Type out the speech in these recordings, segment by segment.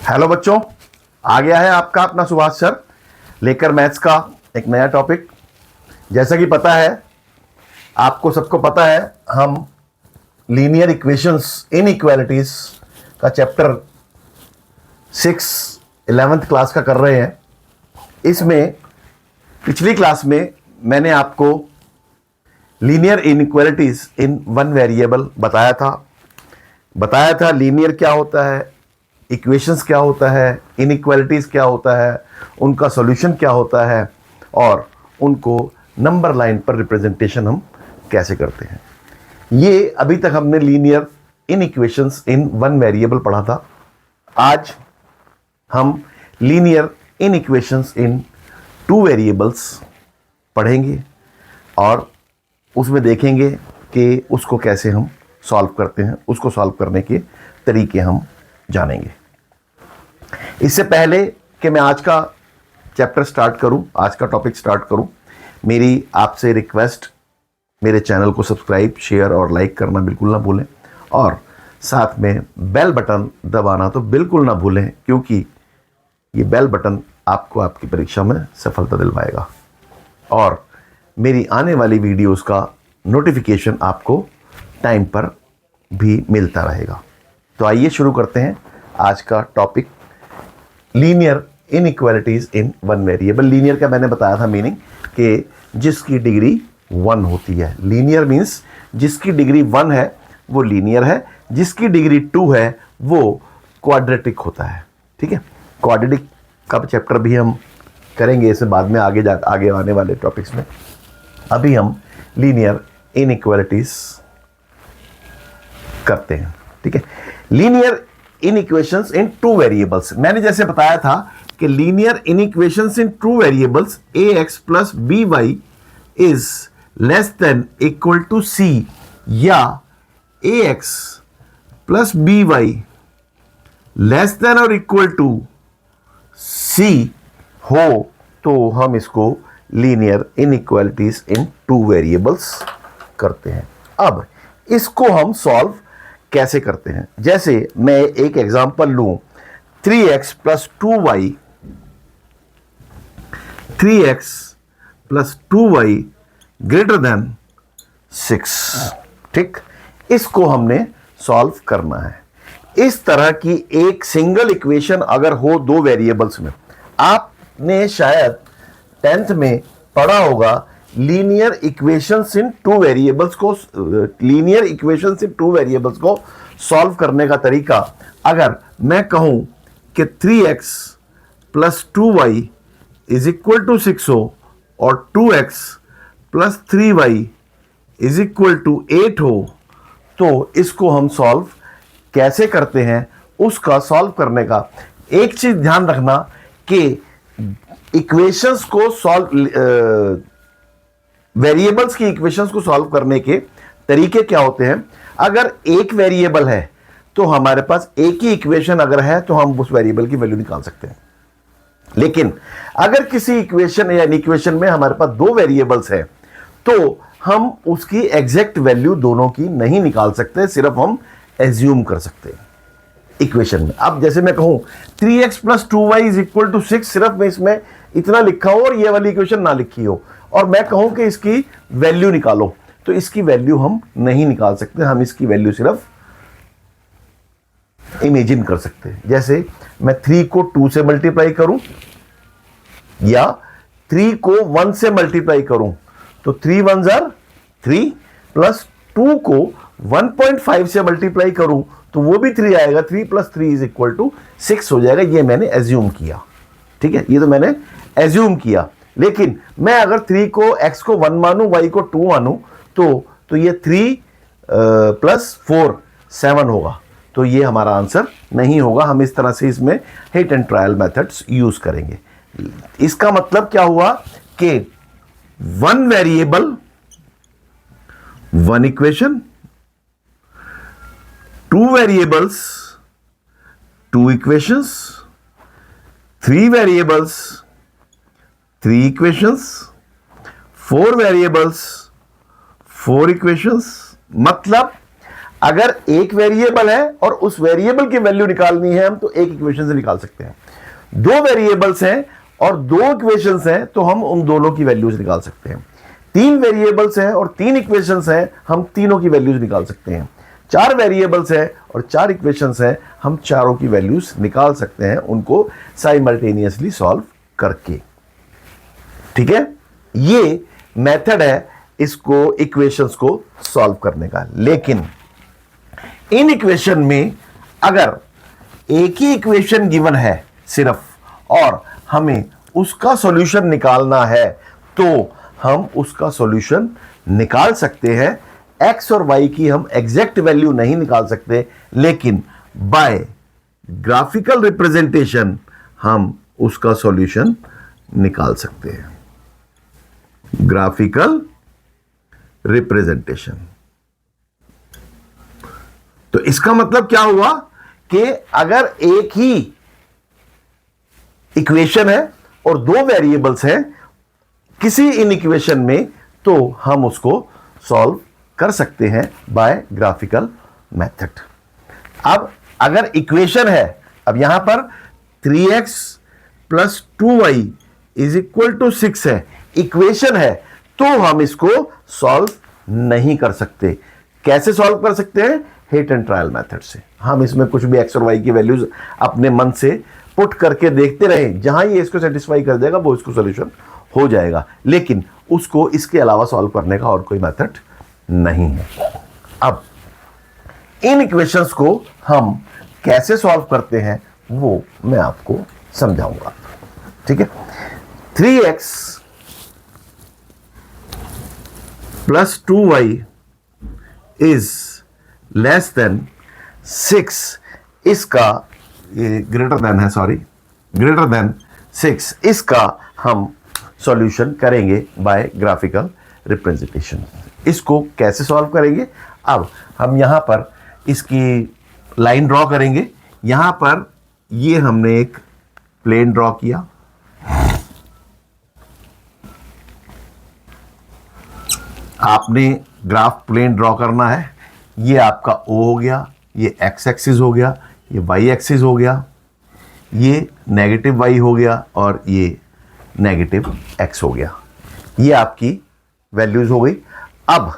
Hello बच्चों, आ गया है आपका अपना सुभाष सर लेकर मैथ्स का एक नया टॉपिक। जैसा कि पता है, आपको सबको पता है, हम लीनियर इक्वेशंस इनइक्वालिटीज का चैप्टर 6 11th क्लास का कर रहे हैं। इसमें पिछली क्लास में मैंने आपको linear inequalities in one variable बताया था लीनियर क्या होता है, इक्वेशंस क्या होता है, इनइक्वालिटीज क्या होता है, उनका सॉल्यूशन क्या होता है और उनको नंबर लाइन पर रिप्रेजेंटेशन हम कैसे करते हैं। ये अभी तक हमने linear inequations in one variable पढ़ा था। आज हम linear inequations in two variables पढ़ेंगे और उसमें देखेंगे कि उसको कैसे हम सॉल्व करते हैं, उसको सॉल्व करने के तरीके हम जानेंगे। इससे पहले कि मैं आज का चैप्टर स्टार्ट करूं, आज का टॉपिक स्टार्ट करूं, मेरी आपसे रिक्वेस्ट, मेरे चैनल को सब्सक्राइब, शेयर और लाइक करना बिल्कुल ना भूलें और साथ में बेल बटन दबाना तो बिल्कुल ना भूलें, क्योंकि ये बेल बटन आपको आपकी परीक्षा में सफलता दिलवाएगा और मेरी आने वाली वीडियोस का नोटिफिकेशन आपको टाइम पर भी मिलता रहेगा। तो आइए शुरू करते हैं आज का topic, linear inequalities in one variable. Linear का मैंने बताया था मीनिंग कि जिसकी डिग्री 1 होती है। लीनियर मीन्स जिसकी डिग्री 1 है वो लीनियर है, जिसकी डिग्री 2 है वो क्वाड्रेटिक होता है। ठीक है, क्वाड्रेटिक का चैप्टर भी हम करेंगे इसे बाद में, आगे आने वाले टॉपिक्स में। अभी हम लीनियर इनइक्वालिटीज करते हैं। ठीक है, linear inequations in two variables. मैंने जैसे बताया था कि linear inequations in two variables ax plus by is less than equal to c या ax plus by less than और इक्वल टू c हो तो हम इसको linear inequalities in two variables करते हैं। अब इसको हम सॉल्व कैसे करते हैं, जैसे मैं एक एग्जांपल लूं, 3x plus 2y, 3x plus 2y greater than 6। ठीक, इसको हमने सॉल्व करना है। इस तरह की एक सिंगल इक्वेशन अगर हो दो वेरिएबल्स में, आपने शायद 10th में पढ़ा होगा linear equations in two variables को, linear equations in two variables को सॉल्व करने का तरीका। अगर मैं कहूं कि 3x plus 2y is equal to 6 हो और 2x plus 3y is equal to 8 हो, तो इसको हम सॉल्व कैसे करते हैं, उसका सॉल्व करने का एक चीज ध्यान रखना कि इक्वेशंस को सॉल्व, वेरिएबल्स की इक्वेशंस को सॉल्व करने के तरीके क्या होते हैं। अगर एक वेरिएबल है तो हमारे पास एक ही इक्वेशन अगर है तो हम उस वेरिएबल की वैल्यू निकाल सकते हैं। लेकिन अगर किसी इक्वेशन या इक्वेशन में हमारे पास दो वेरिएबल्स हैं तो हम उसकी एग्जैक्ट वैल्यू दोनों की नहीं निकाल सकते, सिर्फ हम एज्यूम कर सकते हैं इक्वेशन में। अब जैसे मैं कहूं 3x plus 2y is equal to 6, सिर्फ मैं इसमें इतना लिखा हो और ये वाली इक्वेशन ना लिखी हो, और मैं कहूं कि इसकी वैल्यू निकालो, तो इसकी वैल्यू हम नहीं निकाल सकते, हम इसकी वैल्यू सिर्फ इमेजिन कर सकते हैं। जैसे मैं 3 को 2 से मल्टीप्लाई करूं या 3 को 1 से मल्टीप्लाई करूं तो 3 1 जार 3 प्लस 2 को 1.5 से मल्टीप्लाई करूं तो वो भी 3 आएगा, 3 प्लस 3 इज इक्वल टू 6 हो जाएगा। ये मैंने एज्यूम किया। ठीक है, ये तो मैंने एज्यूम किया। लेकिन मैं अगर 3 को x को 1 मानूं, y को 2 मानूं तो ये 3 प्लस 4 7 होगा, तो ये हमारा आंसर नहीं होगा। हम इस तरह से इसमें hit and trial methods use करेंगे। इसका मतलब क्या हुआ कि one variable one equation, two variables two equations, 3 variables 3 equations, 4 variables 4 equations. मतलब अगर एक वेरिएबल है और उस वेरिएबल की वैल्यू निकालनी है हम, तो एक इक्वेशन से निकाल सकते हैं। दो वेरिएबल्स हैं और दो इक्वेशंस हैं, तो हम उन दोनों की वैल्यूज निकाल सकते हैं। तीन वेरिएबल्स हैं और तीन इक्वेशंस हैं, हम तीनों की वैल्यूज निकाल सकते हैं। चार वेरिएबल्स हैं और चार इक्वेशंस हैं, हम चारों की वैल्यूज निकाल सकते हैं, उनको साइमल्टेनियसली सॉल्व करके। ठीक है, ये मेथड है इसको इक्वेशंस को सॉल्व करने का। लेकिन इन इक्वेशन में अगर एक ही इक्वेशन गिवन है सिर्फ और हमें उसका सॉल्यूशन निकालना है, तो हम उसका सॉल्यूशन निकाल सकते हैं। एक्स और वाई की हम एग्जैक्ट वैल्यू नहीं निकाल सकते, लेकिन बाय ग्राफिकल रिप्रेजेंटेशन हम उसका सॉल्यूशन निकाल सकते हैं। ग्राफिकल रिप्रेजेंटेशन, तो इसका मतलब क्या हुआ कि अगर एक ही इक्वेशन है और दो वेरिएबल्स हैं किसी इन इक्वेशन में, तो हम उसको सॉल्व कर सकते हैं बाय ग्राफिकल मेथड। अब अगर इक्वेशन है, अब यहां पर 3x plus 2y is equal to 6 है, इक्वेशन है, तो हम इसको सॉल्व नहीं कर सकते। कैसे सॉल्व कर सकते हैं? हिट एंड ट्रायल मेथड से। हम इसमें कुछ भी x और y की वैल्यूज अपने मन से पुट करके देखते रहें, जहां ये इसको सेटिस्फाई कर देगा वो इसको सॉल्यूशन हो जाएगा, लेकिन उसको इसके अलावा सॉल्व करने का और कोई मेथड नहीं है। अब इन इक्वेशंस को हम कैसे सॉल्व करते हैं वो मैं आपको समझाऊंगा। ठीक है, 3x plus 2y is less then 6, इसका ग्रेटर देन है, सॉरी ग्रेटर देन 6, इसका हम सॉल्यूशन करेंगे बाय ग्राफिकल रिप्रेजेंटेशन। इसको कैसे सॉल्व करेंगे? अब हम यहां पर इसकी लाइन ड्रॉ करेंगे। यहां पर ये हमने एक प्लेन ड्रॉ किया, आपने ग्राफ प्लेन ड्रॉ करना है। ये आपका O हो गया, ये x एक्सिस हो गया, ये y एक्सिस हो गया, ये नेगेटिव y हो गया और ये नेगेटिव x हो गया। ये आपकी वैल्यूज हो गई। अब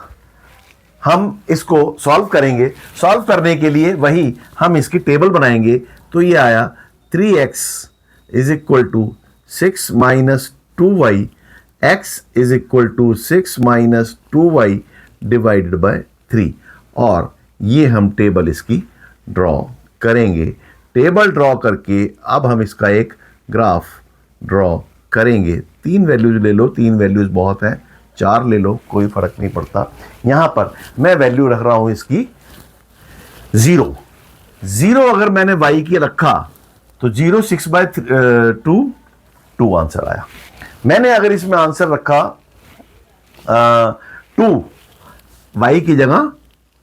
हम इसको सॉल्व करेंगे। सॉल्व करने के लिए वही हम इसकी टेबल बनाएंगे। तो ये आया 3x is equal to 6 minus 2y, x is equal to 6 minus 2y divided by 3, और ये हम टेबल इसकी ड्रॉ करेंगे। टेबल ड्रॉ करके अब हम इसका एक ग्राफ ड्रॉ करेंगे। 3 वैल्यूज ले लो, 3 वैल्यूज बहुत है, 4 ले लो, कोई फर्क नहीं पड़ता। यहां पर मैं वैल्यू रख रहा हूं इसकी 0। 0 अगर मैंने y की रखा तो 0 6/2 आंसर आया। मैंने अगर इसमें आंसर रखा 2, y की जगह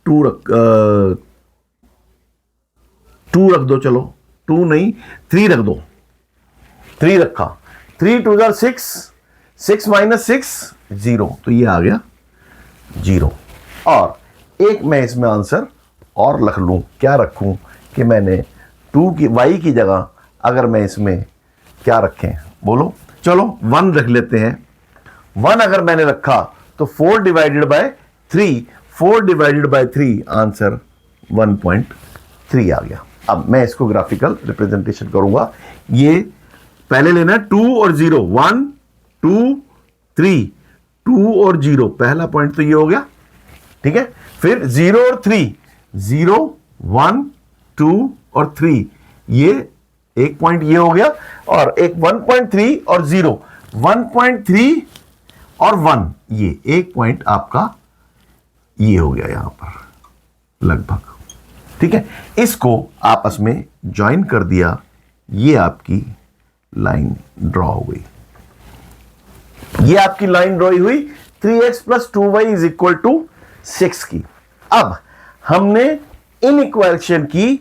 2 रख दो, चलो 2 नहीं 3 रख दो, 3 रखा, 3 2 6, 6 माइनस 6 0, तो ये आ गया 0। और एक मैं इसमें आंसर और रख लूं, क्या रखूं कि मैंने 2 की y की जगह अगर मैं इसमें क्या रखें, बोलो, चलो 1 रख लेते हैं। 1 अगर मैंने रखा तो 4 divided by 3, 4 divided by 3 answer 1.3 आ गया। अब मैं इसको ग्राफिकल रिप्रेजेंटेशन करूंगा। ये पहले लेना 2 और 0, 1 2 3, 2 और 0, पहला पॉइंट तो ये हो गया। ठीक है, फिर 0 और 3, 0 1 2 और 3, ये एक पॉइंट ये हो गया, और एक 1.3 और 0, 1.3 और 1, ये एक पॉइंट आपका ये हो गया यहां पर लगभग। ठीक है, इसको आपस में ज्वाइन कर दिया, ये आपकी लाइन ड्रॉ हो गई। ये आपकी लाइन ड्रॉ हुई 3x plus 2y is equal to 6 की। अब हमने इन इक्वेशन की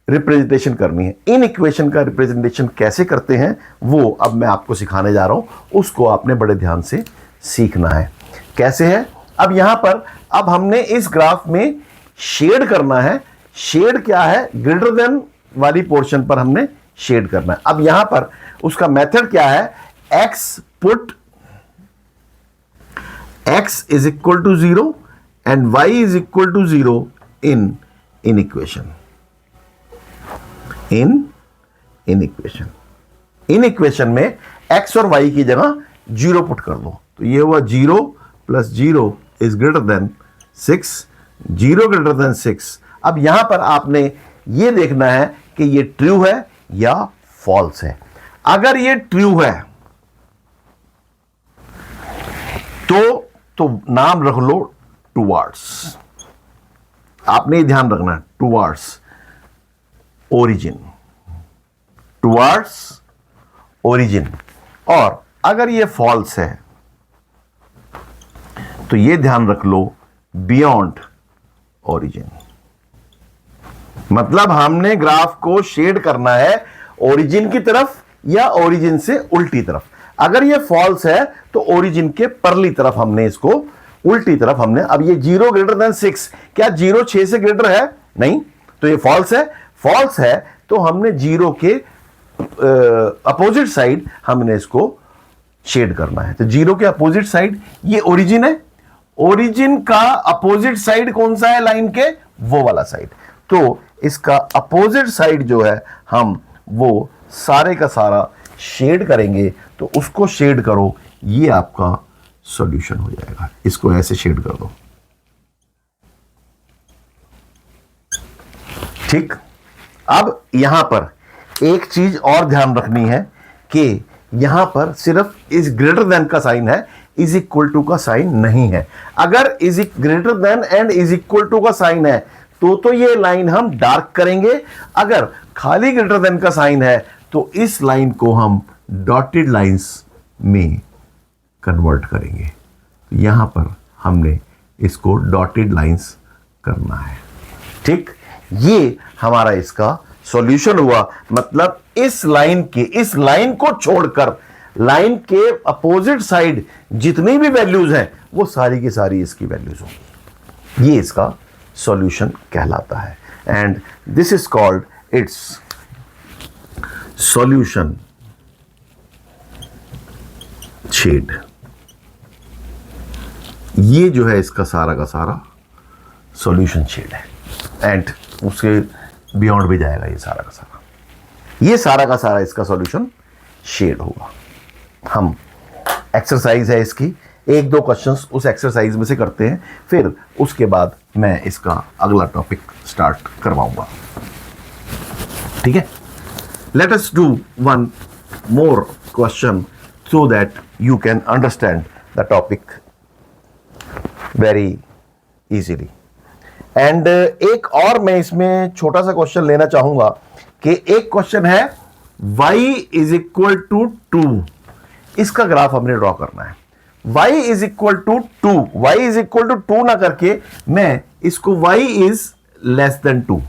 रिप्रेजेंटेशन करनी है। इन इक्वेशन का रिप्रेजेंटेशन कैसे करते हैं वो अब मैं आपको सिखाने जा रहा हूं, उसको आपने बड़े ध्यान से सीखना है। कैसे है? अब यहां पर अब हमने इस ग्राफ में शेड करना है। शेड क्या है? ग्रेटर देन वाली पोर्शन पर हमने शेड करना है। अब यहां पर उसका मेथड क्या है? X put x is equal to 0 and y is equal to 0 in equation. in equation में x और y की जगह 0 पुट कर दो, तो ये हुआ 0 plus 0 is greater then 6, 0 greater than 6। अब यहां पर आपने ये देखना है कि ये ट्रू है या फॉल्स है। अगर ये ट्रू है तो नाम रख लो टुवार्ड्स। आपने ध्यान रखना है टुवार्ड्स ओरिजिन, टुवार्ड्स ओरिजिन। और अगर ये फॉल्स है तो ये ध्यान रख लो बियॉन्ड ओरिजिन। मतलब हमने ग्राफ को शेड करना है ओरिजिन की तरफ या ओरिजिन से उल्टी तरफ। अगर ये फॉल्स है तो ओरिजिन के परली तरफ हमने इसको, उल्टी तरफ हमने। अब ये 0 ग्रेटर देन 6, क्या 0 6 से ग्रेटर है? नहीं, तो ये फॉल्स है। फॉल्स है तो हमने 0 के अपोजिट साइड हमने इसको शेड करना है। तो 0 के अपोजिट साइड ये ओरिजिन है। ओरिजिन का अपोजिट साइड कौन सा है लाइन के? वो वाला साइड। तो इसका अपोजिट साइड जो है हम वो सारे का सारा शेड करेंगे। तो उसको शेड करो, ये आपका सॉल्यूशन हो जाएगा। इसको ऐसे शेड कर दो, ठीक। अब यहां पर एक चीज और ध्यान रखनी है कि यहां पर सिर्फ इज ग्रेटर देन का साइन है, इज इक्वल टू का साइन नहीं है। अगर is greater than and is equal to का साइन है तो ये लाइन हम डार्क करेंगे। अगर खाली ग्रेटर देन का साइन है तो इस लाइन को हम डॉटेड लाइंस में कन्वर्ट करेंगे। यहां पर हमने इसको डॉटेड लाइंस करना है, ठीक। ये हमारा इसका सॉल्यूशन हुआ। मतलब इस लाइन को छोड़कर लाइन के अपोजिट साइड जितनी भी वैल्यूज हैं वो सारी की सारी इसकी वैल्यूज होंगी। ये इसका सॉल्यूशन कहलाता है। And this is called its solution shade. ये जो है इसका सारा का सारा सॉल्यूशन शेड है। एंड उसके बियॉन्ड भी जाएगा ये सारा का सारा। ये सारा का सारा इसका सॉल्यूशन शेड होगा। हम एक्सरसाइज है इसकी, 1-2 क्वेश्चंस उस एक्सरसाइज में से करते हैं, फिर उसके बाद मैं इसका अगला टॉपिक स्टार्ट करवाऊंगा, ठीक है। Let us do one more question so that you can understand the topic very easily. And एक और मैं इसमें छोटा सा क्वेश्चन लेना चाहूंगा कि एक क्वेश्चन है y is equal to 2। इसका ग्राफ हमने ड्रॉ करना है। y is equal to 2, y is equal to 2 ना करके मैं इसको y is less than 2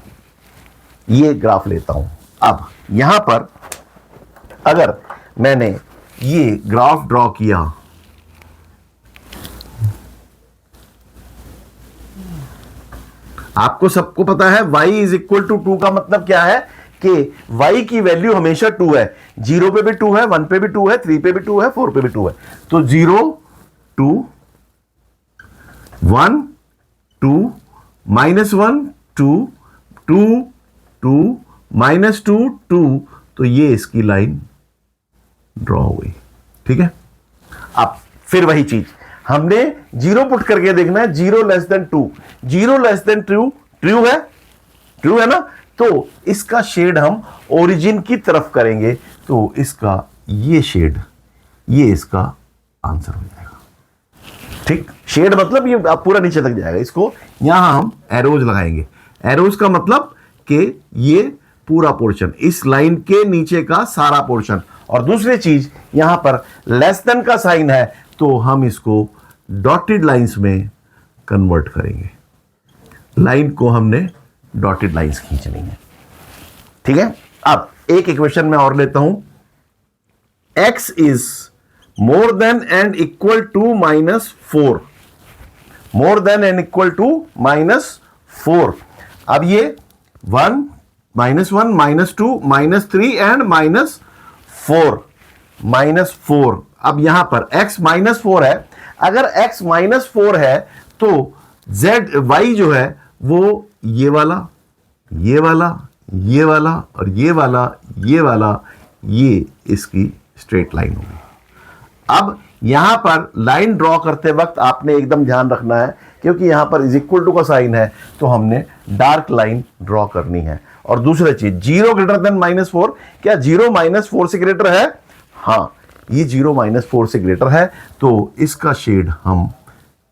ये ग्राफ लेता हूं। अब यहां पर अगर मैंने ये ग्राफ ड्रॉ किया, आपको सबको पता है y इज इक्वल टू 2 का मतलब क्या है कि y की वैल्यू हमेशा 2 है। 0 पे भी 2 है, 1 पे भी 2 है, 3 पे भी 2 है, 4 पे भी 2 है। तो 0 2 1 2 -1 2 2 2 -2 2, तो ये इसकी लाइन ड्रॉ हुई, ठीक है। अब फिर वही चीज हमने 0 पुट करके देखना है। 0 less then 2, 0 less then true है ना। तो इसका शेड हम ओरिजिन की तरफ करेंगे, तो इसका ये शेड, ये इसका आंसर हो जाएगा, ठीक। शेड मतलब ये पूरा नीचे तक जाएगा। इसको यहां हम एरोज लगाएंगे। एरोज का मतलब कि ये पूरा पोर्शन, इस लाइन के नीचे का सारा पोर्शन। और दूसरी चीज यहां पर लेस देन का साइन है तो हम इसको डॉटेड लाइंस में कन्वर्ट करेंगे। लाइन को हमने डॉटेड लाइंस खींचनी है, ठीक है। अब एक इक्वेशन में और लेता हूं। x is more than and equal to -4, more than and equal to 4। अब ये 1 -1 -2 -3 एंड -4। अब यहां पर x -4 है। अगर x -4 है तो z y जो है वो ये वाला, ये वाला, ये वाला और ये वाला, ये वाला, ये इसकी स्ट्रेट लाइन होगी। अब यहां पर लाइन ड्रॉ करते वक्त आपने एकदम ध्यान रखना है, क्योंकि यहां पर इज इक्वल टू का साइन है तो हमने डार्क लाइन ड्रॉ करनी है। और दूसरी चीज 0 ग्रेटर देन -4, क्या 0 -4 से ग्रेटर है? हां, ये 0 -4 से ग्रेटर है तो इसका शेड हम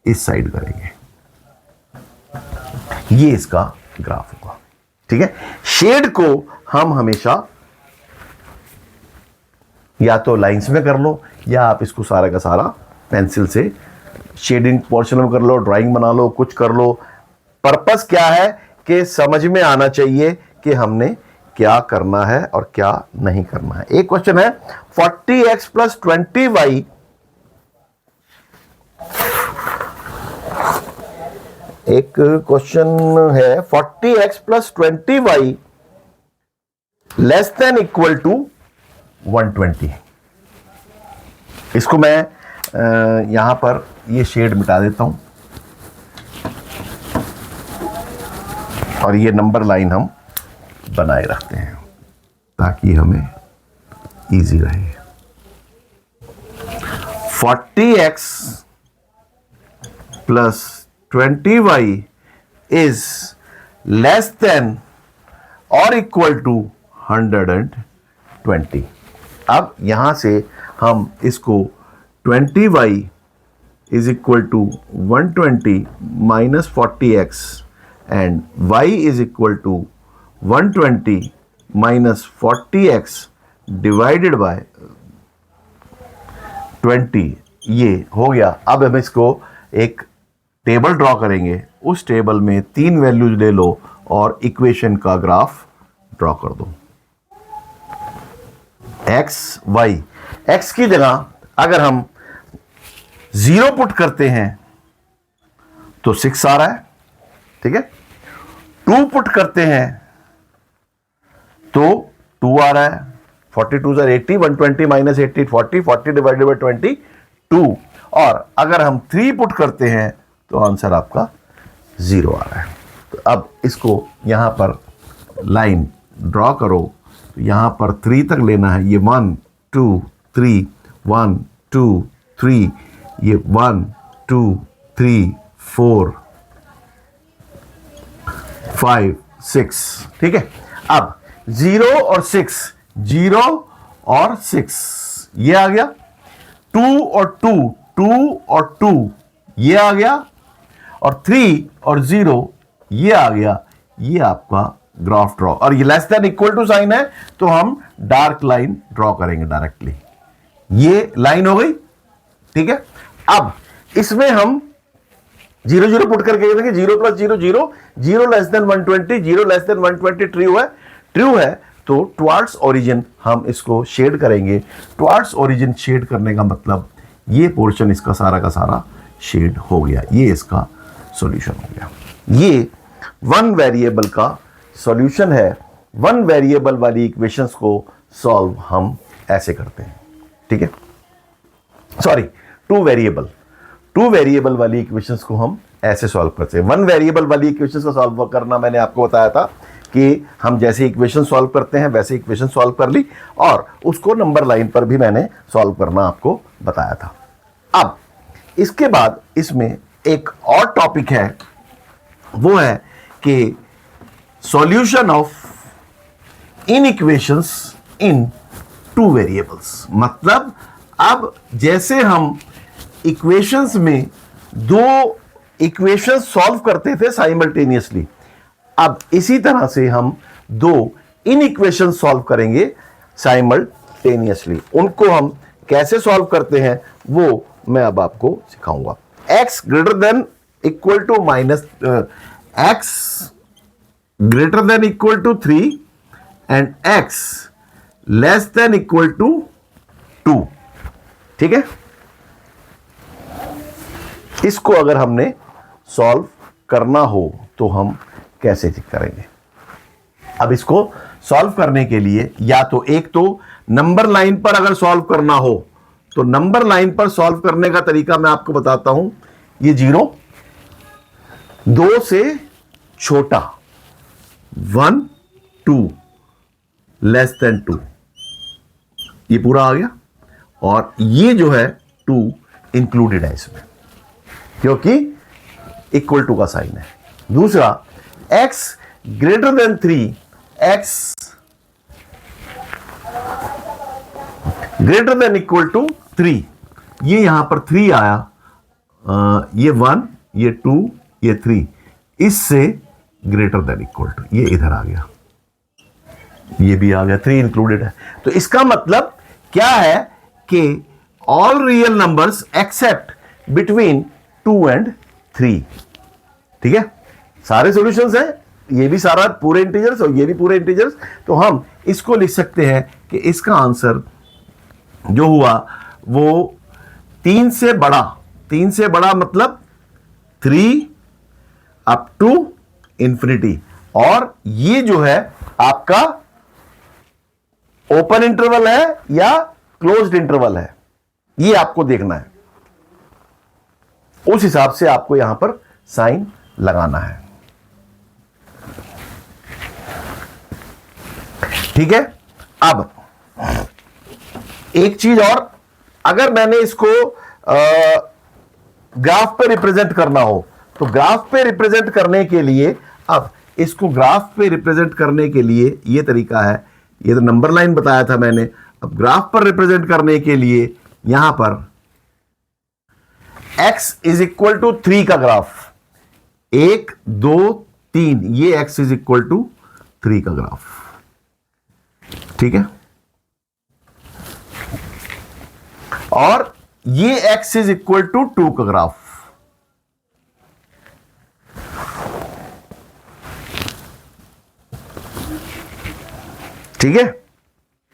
इस साइड करेंगे। ये इसका ग्राफ होगा। ठीक है, शेड को हम हमेशा या तो लाइंस में कर लो या आप इसको सारा का सारा पेंसिल से शेडिंग पोर्शन में कर लो, ड्राइंग बना लो, कुछ कर लो। पर्पस क्या है कि समझ में आना चाहिए कि हमने क्या करना है और क्या नहीं करना है। एक क्वेश्चन है 40x + 20y एक क्वेश्चन है 40x + 20y < 120। इसको मैं यहां पर ये शेड मिटा देता हूं और ये नंबर लाइन हम बनाए रखते हैं ताकि हमें इजी रहे। 40x + 20y is less than or equal to 120। अब यहां से हम इसको 20y is equal to 120 minus 40x and y is equal to 120 minus 40x divided by 20, ये हो गया। अब हम इसको एक टेबल ड्रॉ करेंगे, उस टेबल में 3 वैल्यूज ले लो और इक्वेशन का ग्राफ ड्रॉ कर दो। x y, x की जगह अगर हम 0 पुट करते हैं तो 6 आ रहा है। ठीक है, 2 पुट करते हैं तो 2 आ रहा है। 42 = 80, 120 - 80 40, 40 डिवाइडेड बाई 20 2। और अगर हम 3 पुट करते हैं तो आंसर आपका 0 आ रहा है। तो अब इसको यहां पर लाइन ड्रॉ करो, तो यहां पर 3 तक लेना है। ये 1 2 3 1 2 3, ये 1 2 3 4 5 6। ठीक है, अब 0 और 6, 0 और 6 ये आ गया। 2 और 2, 2 और 2 ये आ गया। और 3 और 0 ये आ गया। ये आपका ग्राफ ड्रॉ, और ये less than equal to sign है तो हम डार्क लाइन ड्रॉ करेंगे डायरेक्टली। ये लाइन हो गई। ठीक है, अब इसमें हम 0 0 पुट करके देखेंगे। 0 + 0 0, 0 less then 120, 0 less then 120 true है तो टुवर्ड्स ओरिजिन हम इसको शेड करेंगे। टुवर्ड्स ओरिजिन शेड करने का मतलब ये पोर्शन इसका सारा का सारा शेड हो गया। ये इसका सॉल्यूशन हो गया। ये 1 वेरिएबल का सॉल्यूशन है। 1 वेरिएबल वाली इक्वेशंस को सॉल्व हम ऐसे करते हैं। ठीक है, सॉरी 2 वेरिएबल वाली इक्वेशंस को हम ऐसे सॉल्व करते हैं। 1 वेरिएबल वाली इक्वेशंस को सॉल्व करना मैंने आपको बताया था कि हम जैसे इक्वेशन सॉल्व करते हैं वैसे इक्वेशन सॉल्व कर ली, और उसको नंबर लाइन पर भी मैंने सॉल्व करना आपको बताया था। अब इसके बाद इसमें एक और टॉपिक है, वो है कि सॉल्यूशन ऑफ इनइक्वेशंस इन 2 वेरिएबल्स। मतलब अब जैसे हम इक्वेशंस में 2 इक्वेशंस सॉल्व करते थे साइमल्टेनियसली, अब इसी तरह से हम 2 इनइक्वेशन सॉल्व करेंगे साइमल्टेनियसली। उनको हम कैसे सॉल्व करते हैं वो मैं अब आपको सिखाऊंगा। x greater than equal to x greater than equal to 3 and x less than equal to 2। ठीक है, इसको अगर हमने सॉल्व करना हो तो हम कैसे चेक करेंगे। अब इसको सॉल्व करने के लिए या तो एक तो नंबर लाइन पर अगर सॉल्व करना हो तो नंबर लाइन पर सॉल्व करने का तरीका मैं आपको बताता हूं। ये 0 2 से छोटा, 1 2 लेस देन 2, ये पूरा आ गया। और ये जो है 2 इंक्लूडेड है इसमें क्योंकि इक्वल टू का साइन है। दूसरा x greater than 3, x greater than equal to 3, ये यहां पर 3 आया, ये 1, ये 2, ये 3, इससे ग्रेटर देन इक्वल टू, ये इधर आ गया, ये भी आ गया, 3 इंक्लूडेड है। तो इसका मतलब क्या है कि all real numbers accept between 2 and 3। ठीक है, सारे सॉल्यूशंस हैं, ये भी सारा पूरे इंटीजर्स और ये भी पूरे इंटीजर्स। तो हम इसको लिख सकते हैं कि इसका आंसर जो हुआ वो 3 से बड़ा, 3 से बड़ा मतलब 3 अप टू इंफिनिटी, और ये जो है आपका ओपन इंटरवल है या क्लोज्ड इंटरवल है, ये आपको देखना है। उस हिसाब से आपको यहां पर साइन लगाना है। ठीक है, अब एक चीज और, अगर मैंने इसको ग्राफ पे रिप्रेजेंट करना हो तो ग्राफ पे रिप्रेजेंट करने के लिए, अब इसको ग्राफ पे रिप्रेजेंट करने के लिए ये तरीका है, ये तो नंबर लाइन बताया था मैंने। अब ग्राफ पर रिप्रेजेंट करने के लिए यहां पर x इज इक्वल टू 3 का ग्राफ, 1 2 3, ये x इज इक्वल टू 3 का ग्राफ। ठीक है, और ये x इज इक्वल टू 2 का ग्राफ। ठीक है,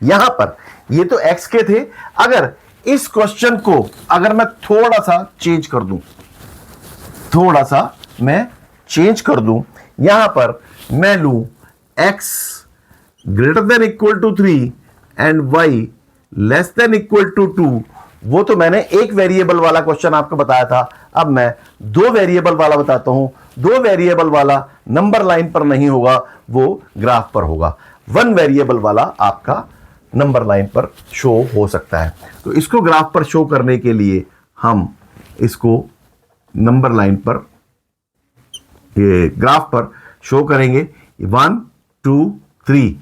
यहां पर ये तो x के थे। अगर इस क्वेश्चन को अगर मैं थोड़ा सा चेंज कर दूं, थोड़ा सा मैं चेंज कर दूं, यहां पर मैं लूं x greater than equal to 3 and y less than equal to 2। वो तो मैंने एक वेरिएबल वाला क्वेश्चन आपको बताया था, अब मैं 2 वेरिएबल वाला बताता हूं। 2 वेरिएबल वाला नंबर लाइन पर नहीं होगा, वो ग्राफ पर होगा। 1 वेरिएबल वाला आपका नंबर लाइन पर शो हो सकता है। तो इसको ग्राफ पर शो करने के लिए हम इसको नंबर लाइन पर, ये ग्राफ पर शो करेंगे। 1 2 3,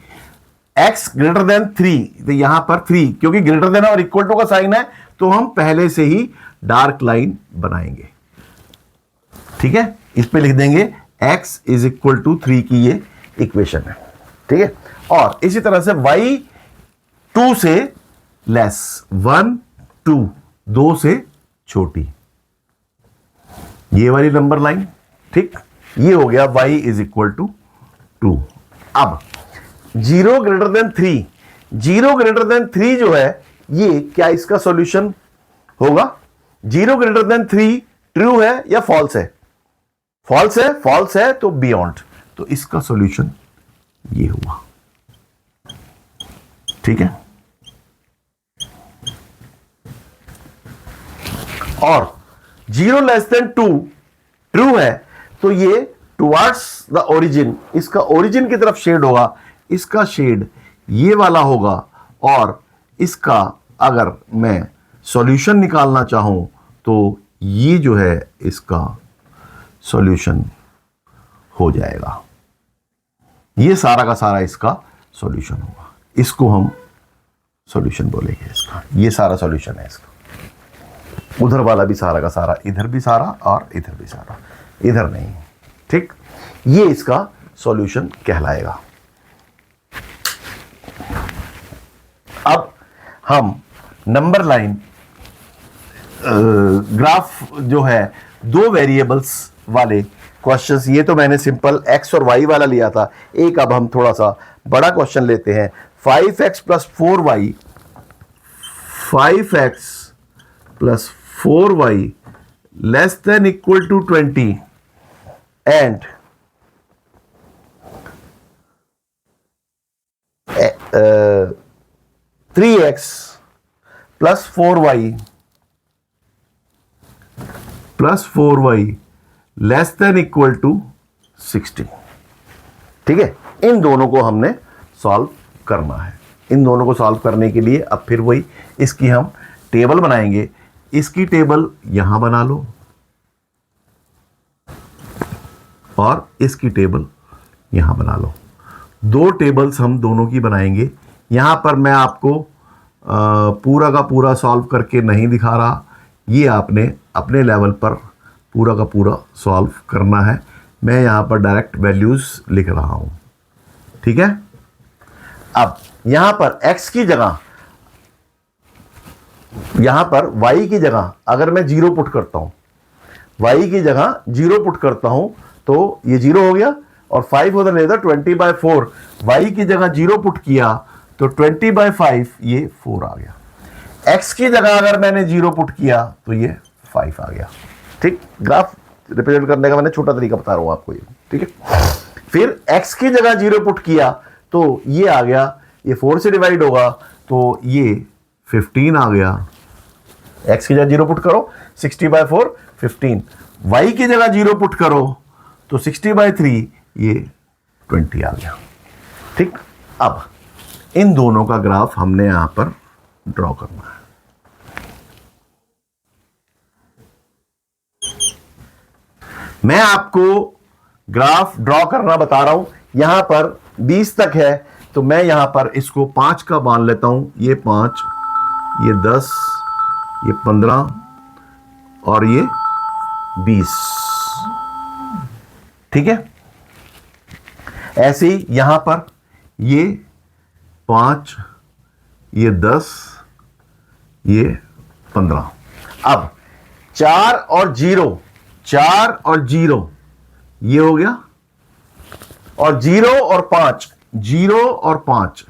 x ग्रेटर देन 3, तो यहां पर 3 क्योंकि ग्रेटर देन और इक्वल टू का साइन है तो हम पहले से ही डार्क लाइन बनाएंगे। ठीक है, इस पे लिख देंगे x इज इक्वल टू 3 की ये इक्वेशन है। ठीक है, और इसी तरह से y 2 से लेस, 1 2, 2 से छोटी, ये वाली नंबर लाइन। ठीक, ये हो गया y इज इक्वल टू 2। अब 0 ग्रेटर देन 3, 0 ग्रेटर देन 3 जो है ये क्या इसका सॉल्यूशन होगा? 0 ग्रेटर देन 3 ट्रू है या फॉल्स है? फॉल्स है, फॉल्स है तो बियॉन्ड, तो इसका सॉल्यूशन ये हुआ। ठीक है, और 0 लेस देन 2 ट्रू है तो ये टुवर्ड्स द ओरिजिन, इसका ओरिजिन की तरफ शेड होगा, इसका शेड ये वाला होगा, और इसका अगर मैं सॉल्यूशन निकालना चाहूं तो ये जो है इसका सॉल्यूशन हो जाएगा। ये सारा का सारा इसका सॉल्यूशन होगा, इसको हम सॉल्यूशन बोलेंगे इसका। ये सारा सॉल्यूशन है इसका, उधर वाला भी सारा का सारा, इधर भी सारा और इधर भी सारा, इधर नहीं। ठीक, ये इसका सॉल्यूशन कहलाएगा। अब हम नंबर लाइन ग्राफ जो है 2 वेरिएबल्स वाले क्वेश्चंस, ये तो मैंने सिंपल x और y वाला लिया था। एक अब हम थोड़ा सा बड़ा क्वेश्चन लेते हैं। 5x plus 4y, 5x plus 4y less than equal to 20 and 3x plus 4y less than equal to 60। ठीक है, इन दोनों को हमने सॉल्व करना है। इन दोनों को सॉल्व करने के लिए अब फिर वही इसकी हम टेबल बनाएंगे। इसकी टेबल यहां बना लो और इसकी टेबल यहां बना लो। दो टेबल्स हम दोनों की बनाएंगे। यहां पर मैं आपको पूरा का पूरा सॉल्व करके नहीं दिखा रहा, ये आपने अपने लेवल पर पूरा का पूरा सॉल्व करना है। मैं यहां पर डायरेक्ट वैल्यूज लिख रहा हूं। ठीक है, अब यहां पर x की जगह, यहां पर y की जगह अगर मैं 0 पुट करता हूं, y की जगह 0 पुट करता हूं तो ये 0 हो गया और 5 होता नहीं था 20/4। y की जगह 0 पुट किया तो 20/5 ये 4 आ गया। x की जगह अगर मैंने 0 पुट किया तो ये 5 आ गया। ठीक, ग्राफ रिप्रेजेंट करने का मैंने छोटा तरीका बता रहा हूं आपको ये। ठीक है, फिर x की जगह 0 पुट किया तो ये आ गया, ये 4 से डिवाइड होगा तो ये 15 आ गया। x की जगह 0 पुट करो, 60/4 15। y की जगह 0 पुट करो तो 60/3 ये 20 आ गया। ठीक, अब इन दोनों का ग्राफ हमने यहां पर ड्रॉ करना है। मैं आपको ग्राफ ड्रॉ करना बता रहा हूं। यहां पर 20 तक है तो मैं यहां पर इसको 5 का मान लेता हूं। ये 5, ये 10, ये 15 और ये 20। ठीक है, ऐसे ही यहां पर ये 5, ये 10, ये 15। अब 4 और 0 ये हो गया और 0 और 5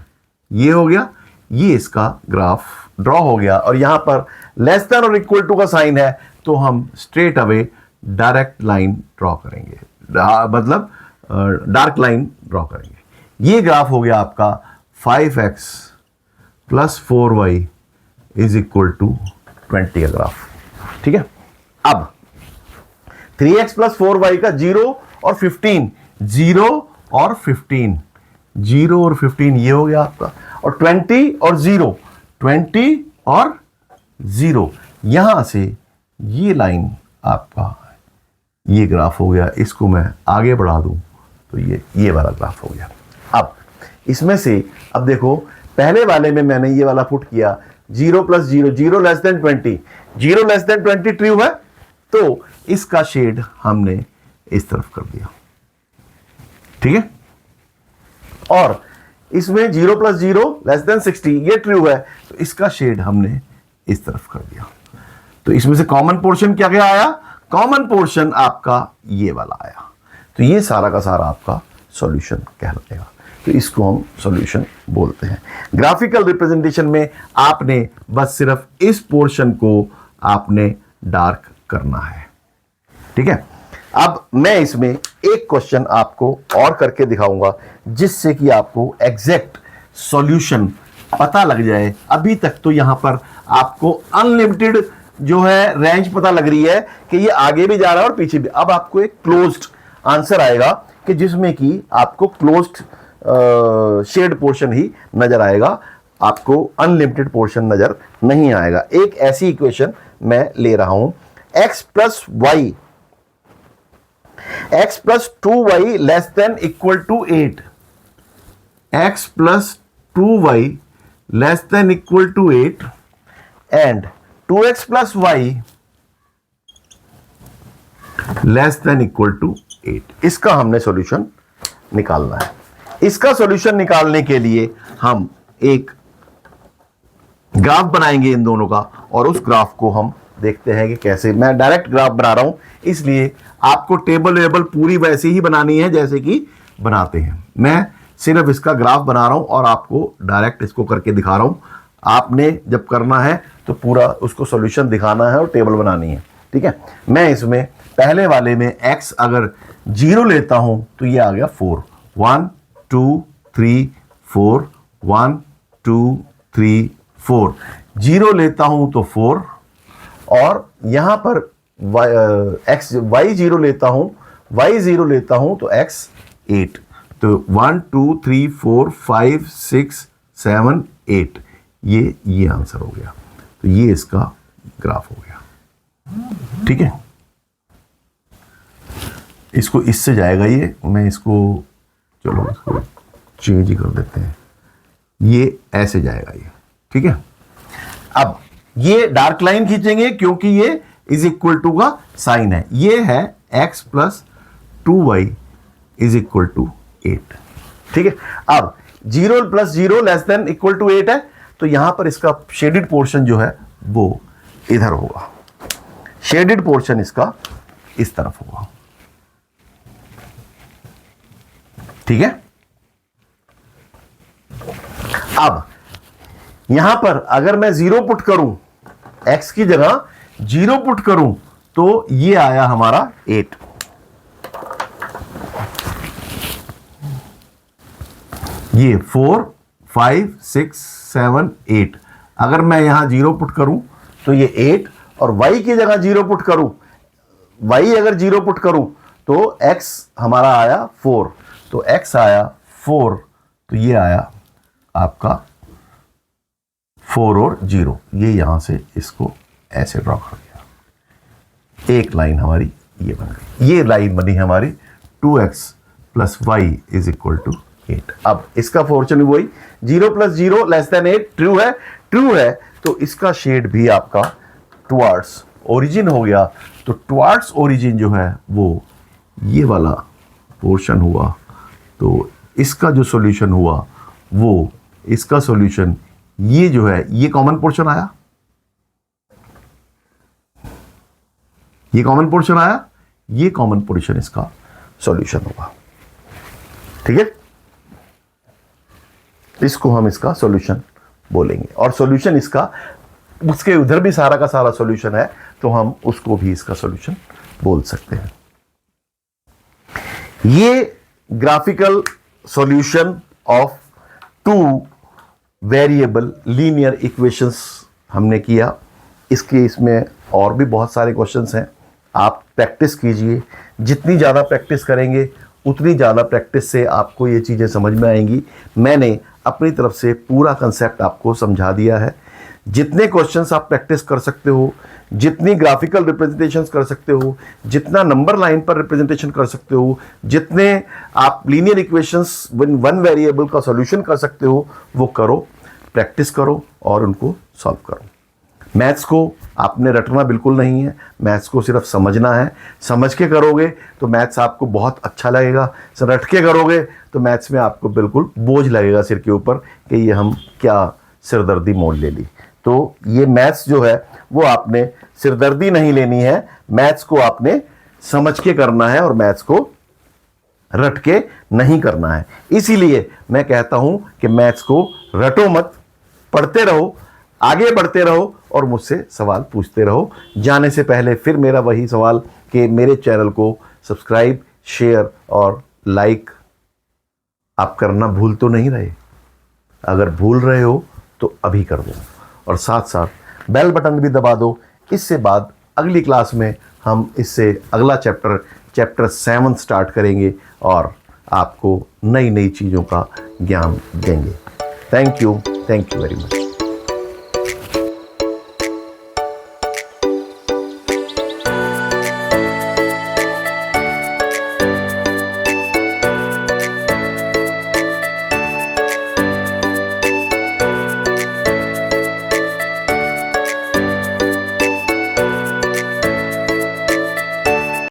ये हो गया। ये इसका ग्राफ ड्रॉ हो गया और यहां पर लेस देन और इक्वल टू का साइन है तो हम straight away direct line draw करेंगे, मतलब डार्क लाइन ड्रॉ करेंगे। ये ग्राफ हो गया आपका 5x plus 4y is equal to 20 का ग्राफ। ठीक है, अब 3x प्लस 4y का 0 और 15 ये हो गया आपका, और 20 और 0 यहां से ये लाइन आपका, ये ग्राफ हो गया। इसको मैं आगे बढ़ा दूं तो ये वाला ग्राफ हो गया। अब इसमें से अब देखो, पहले वाले में मैंने ये वाला पुट किया 0 प्लस 0 लेस देन 20 ट्रू है तो इसका शेड हमने इस तरफ कर दिया। ठीक है, और इसमें 0 प्लस 0 लेस देन 60 ये ट्रू है तो इसका शेड हमने इस तरफ कर दिया। तो इसमें से कॉमन पोर्शन क्या क्या आया? कॉमन पोर्शन आपका ये वाला आया। तो ये सारा का सारा आपका सॉल्यूशन कहलाएगा। तो इसको हम सॉल्यूशन बोलते हैं। ग्राफिकल रिप्रेजेंटेशन में आपने बस सिर्फ इस पोर्शन को आपने डार्क करना है। ठीक है, अब मैं इसमें एक क्वेश्चन आपको और करके दिखाऊंगा जिससे कि आपको एग्जैक्ट सॉल्यूशन पता लग जाए। अभी तक तो यहां पर आपको अनलिमिटेड जो है रेंज पता लग रही है कि ये आगे भी जा रहा है और पीछे भी। अब आपको एक क्लोज्ड आंसर आएगा कि जिसमें कि आपको क्लोज्ड शेड पोर्शन ही नजर आएगा, आपको अनलिमिटेड पोर्शन नजर नहीं आएगा। एक ऐसी इक्वेशन मैं ले रहा हूं, x plus 2y less than equal to 8, x plus 2y less than equal to 8 and 2x plus y less than equal to 8। इसका हमने सॉल्यूशन निकालना है। इसका सॉल्यूशन निकालने के लिए हम एक ग्राफ बनाएंगे इन दोनों का, और उस ग्राफ को हम देखते हैं कि कैसे। मैं डायरेक्ट ग्राफ बना रहा हूं, इसलिए आपको टेबल पूरी वैसे ही बनानी है जैसे कि बनाते हैं। मैं सिर्फ इसका ग्राफ बना रहा हूं और आपको डायरेक्ट इसको करके दिखा रहा हूं। आपने जब करना है तो पूरा उसको सॉल्यूशन दिखाना है और टेबल बनानी है। ठीक है, मैं इसमें पहले वाले में x अगर 0 लेता हूं तो ये आ गया 4, 1 2 3 4 1 2 3 4, 0 लेता हूं तो 4, और यहां पर y 0 लेता हूं, y 0 लेता हूं तो x 8। तो 1 2 3 4 5 6 7 8, ये आंसर हो गया। तो ये इसका ग्राफ हो गया। ठीक है, इसको इससे जाएगा ये, मैं इसको चलो इसको चेंज ही कर देते हैं, ये ऐसे जाएगा ये। ठीक है, अब ये डार्क लाइन खींचेंगे क्योंकि ये इज इक्वल टू का साइन है। ये है x plus 2y is equal to 8। ठीक है, अब 0 plus 0 less than equal to 8 है, तो यहां पर इसका शेडेड पोर्शन जो है वो इधर होगा। शेडेड पोर्शन इसका इस तरफ होगा। ठीक है, अब यहां पर अगर मैं 0 पुट करूं, x की जगह 0 पुट करूं, तो ये आया हमारा 8। ये 4 5 6 7 8, अगर मैं यहां 0 पुट करूं तो ये 8, और y की जगह 0 पुट करूं, y अगर 0 पुट करूं तो x हमारा आया 4, तो x आया 4, तो ये आया आपका 4 और 0, ये यहां से इसको ऐसे ड्रॉ कर दिया। एक लाइन हमारी ये बन गई, ये लाइन बनी हमारी 2x plus y is equal to 8। अब इसका फॉर्चून वही 0 प्लस 0 लेस देन 8 ट्रू है, ट्रू है, तो इसका शेड भी आपका टुवार्ड्स ओरिजिन हो गया। तो टुवार्ड्स ओरिजिन जो है वो ये वाला पोर्शन हुआ, तो इसका जो सॉल्यूशन हुआ वो इसका सॉल्यूशन ये जो है ये कॉमन पोर्शन आया, ये कॉमन पोर्शन आया, ये कॉमन पोर्शन इसका सॉल्यूशन होगा। ठीक है, इसको हम इसका सॉल्यूशन बोलेंगे, और सॉल्यूशन इसका उसके उधर भी सारा का सारा सॉल्यूशन है, तो हम उसको भी इसका सॉल्यूशन बोल सकते हैं। ये graphical solution of 2 variable linear equations हमने किया। इसमें और भी बहुत सारे क्वेश्चंस हैं, आप प्रैक्टिस कीजिए। जितनी ज़्यादा प्रैक्टिस करेंगे उतनी ज़्यादा प्रैक्टिस से आपको ये चीज़ें समझ में आएंगी। मैंने अपनी तरफ से पूरा कंसेप्ट आपको समझा दिया है। जितने क्वेश्चंस आप प्रैक्टिस कर सकते हो, जितनी ग्राफिकल रिप्रेजेंटेशंस कर सकते हो, जितना नंबर लाइन पर रिप्रेजेंटेशन कर सकते हो, जितने आप लीनियर इक्वेशंस वन वेरिएबल का सॉल्यूशन कर सकते हो, वो करो, प्रैक्टिस करो और उनको सॉल्व करो। मैथ्स को आपने रटना बिल्कुल नहीं है, मैथ्स को सिर्फ समझना है। समझ के करोगे तो मैथ्स आपको बहुत अच्छा लगेगा, रट के करोगे तो मैथ्स में आपको बिल्कुल बोझ लगेगा सिर के ऊपर कि ये हम क्या सिरदर्दी मोल ले ली। तो ये मैथ्स जो है वो आपने सिरदर्दी नहीं लेनी है, मैथ्स को आपने समझ के करना है और मैथ्स को रट के नहीं करना है। इसीलिए मैं कहता हूं कि मैथ्स को रटो मत, पढ़ते रहो, आगे बढ़ते रहो और मुझसे सवाल पूछते रहो। जाने से पहले फिर मेरा वही सवाल कि मेरे चैनल को सब्सक्राइब, शेयर और लाइक आप करना भूल तो नहीं रहे? अगर भूल रहे हो तो अभी कर दो, और साथ साथ बेल बटन भी दबा दो। इससे बाद अगली क्लास में हम इससे अगला चैप्टर 7 स्टार्ट करेंगे और आपको नई नई चीज़ों का ज्ञान देंगे। Thank you very much.